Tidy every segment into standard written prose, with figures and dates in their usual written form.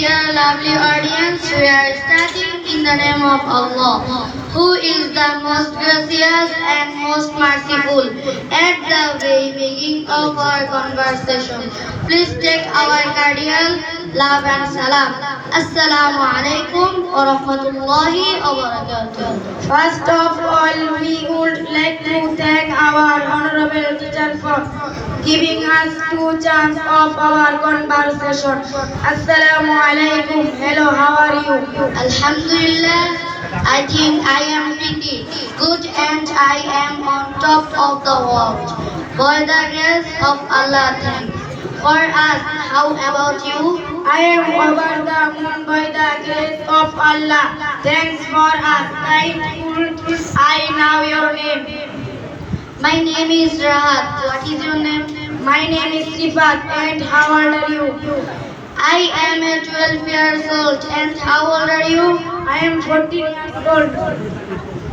dear lovely audience, we are starting in the name of Allah, who is the most gracious and most merciful. At the very beginning of our conversation, please take our cordial love and salam. Assalamu alaikum wa rahmatullahi wa barakatuh. First of all, we would like to thank our honorable teacher for giving us two chance of our conversation. Assalamu alaikum. Hello, how are you? Alhamdulillah, I think I am pretty good and I am on top of the world. For the grace of Allah, thanks. For us, how about you? I am over the moon by the grace of Allah. Thanks for us. Thankful I know your name. My name is Rahat. What is your name? My name is Sifat and how old are you? I am a 12 years old. And how old are you? I am 14 years old.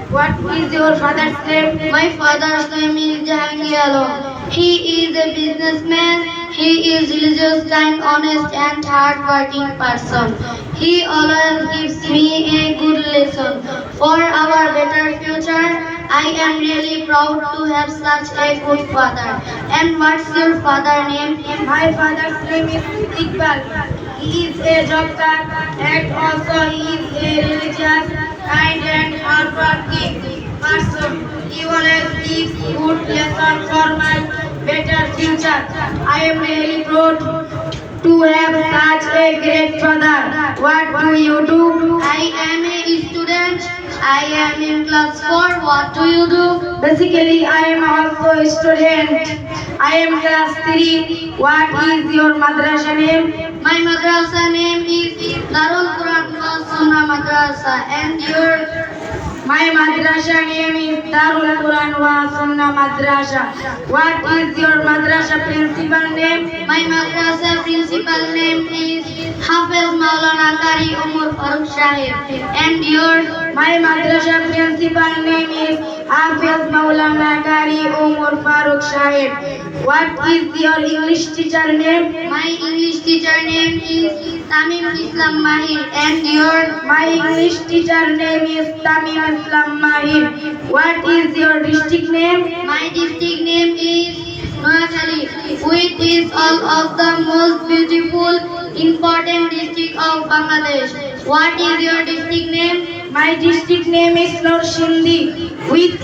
What is your father's name? My father's name is Jahangir Alam. He is a businessman. He is religious, kind, honest, and hard-working person. He always gives me a good lesson for our better future. I am really proud to have such a good father. And what's your father's name? My father's name is Iqbal. He is a doctor and also he is a religious, kind and hardworking person. He always gives good lesson for my better future. I am really proud to have such a great father. What do you do? I am a student. I am in class 4. What do you do? Basically, I am also a student. I am class 3. What is your madrasa name? My madrasa name is Darul Quran wa Sunnah Madrasa. And your? My madrasa name is Darul Quran wa Sunnah Madrasa. What is your madrasa principal name? My madrasa principal name is Hafiz Maulana Qari Umar Farooq Shahid. And your? My madrasa principal name is Hafiz Maulana Qari Umar Farooq Shahid. What is your English teacher name? My English teacher name is Tamim Islam Mahir. And your? My English teacher name is Tamim Islam Mahir. What is your district name? My district name is Noakhali, which is all of the most beautiful, important district of Bangladesh. What is your district name? My district name is Norsindi, which